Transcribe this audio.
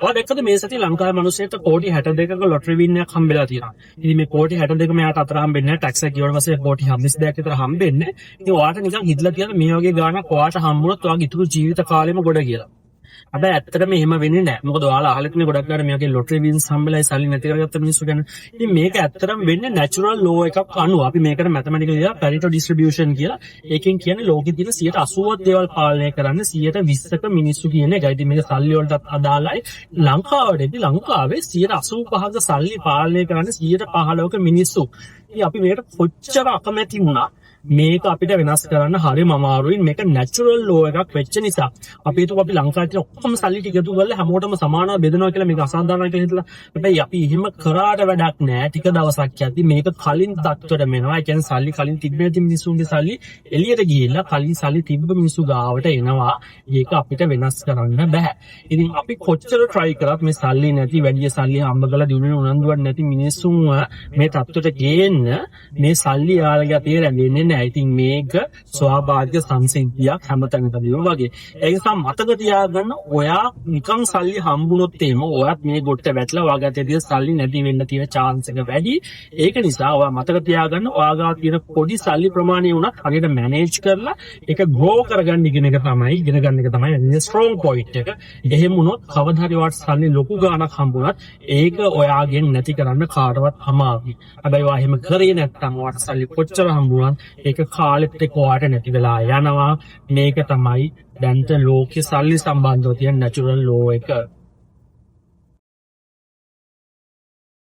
ඔයාලා දැක්කද මේ සතිය ලංකාවේ මිනිස්සුන්ට කෝටි 62ක ලොටරි වින් එකක් හම්බෙලා තියෙනවා. ඉතින් මේ කෝටි 62 මෙයාට අතර හම්බෙන්නේ නැහැ. ටැක්ස් එක ගෙවන පස්සේ කෝටි 42ක් විතර හම්බෙන්නේ. ඉතින් ඔයාට නිකන් හිතලා තියන මේ වගේ ගාණක් ඔයාට හම්බුනොත් ඔයාගේ ඉතුරු ජීවිත කාලෙම ගොඩ කියලා. හැබැයි ඇත්තටම එහෙම වෙන්නේ නැහැ. මොකද ඔයාලා අහලා තියෙන ගොඩක් අය මේ වගේ ලොටරි වින්ස් හම්බෙලා සල්ලි නැති කරගත්ත මිනිස්සු ගැන. ඉතින් මේක ඇත්තටම වෙන්නේ නැචරල් ලෝ එකක් අනුව. අපි මේකට මැතමැටිකලි කියලා පැරිටෝ ඩිස්ට්‍රිබියුෂන් කියලා. ඒකෙන් කියන්නේ ලෝකෙ තියෙන 80% දේවල් පාලනය කරන්නේ 20%ක මිනිස්සු කියන එකයි. ඉතින් මේක සල්ලි වලටත් අදාළයි. ලංකාවේ 85%ක සල්ලි පාලනය කරන්නේ 15%ක මිනිස්සු. ඉතින් අපි මේකට කොච්චර අකමැති වුණා මේක අපිට වෙනස් කරන්න හරිම අමාරුයි. මේක නැචරල් ලෝ එකක් වෙච්ච නිසා අපි හිතුවා අපි ලංකාවේ තියෙන ඔක්කොම සල්ලි ටික එකතු කරලා හැමෝටම සමානව බෙදනවා කියලා මේක අසාධාරණයි කියලා හිතලා. හැබැයි අපි එහෙම කරාට වැඩක් නැහැ. ටික දවසක් යද්දි මේක කලින් තත්ත්වයට මෙනවා. ඒ කියන්නේ සල්ලි කලින් තිබ්බේ නැති මිනිස්සුන්ගේ සල්ලි එළියට ගිහිල්ලා කලින් සල්ලි තිබ්බ මිනිස්සු ගාවට එනවා. ඒක අපිට වෙනස් කරන්න බෑ. ඉතින් අපි කොච්චර try කරත් මේ සල්ලි නැති වැඩි සල්ලි හම්බ කරලා දිනුනේ උනන්දුවක් නැති මිනිස්සුන් මේ තත්ත්වයට ගේන්න මේ සල්ලි යාළගේ අතේ රැඳෙන්නේ නැහැ. ඉතින් මේක ස්වාභාවික සංසිද්ධියක් හැමතැනකදීම වගේ. ඒ නිසා මතක තියාගන්න ඔයා නිකන් සල්ලි හම්බුනොත් එහෙම ඔයාත් මේ ගොඩට වැටලා ඔයාගේ අතේ සල්ලි නැති වෙන්න තියෙන chance එක වැඩි. ඒක නිසා ඔයා මතක තියාගන්න ඔයාගා තියෙන පොඩි සල්ලි ප්‍රමාණය වුණත් හරියට manage කරලා ඒක grow කරගන්න ඉගෙන ගන්න එක තමයි strong point එක. එහෙම වුණොත් කවදා හරි ඔයාට සල්ලි ලොකු ගාණක් හම්බුනත් ඒක ඔයාගෙන් නැති කරන්න කාටවත් අමාරුයි. හැබැයි ඔයා එහෙම කරේ නැත්නම් ඔයාට සල්ලි කොච්චර හම්බුනත් ඒක කාලෙත් එක්ක ඔයාට නැති වෙලා යනවා. මේක තමයි දැන්ට ලෝකේ සල්ලි සම්බන්ධව තියෙන නැචරල් ලෝ එක.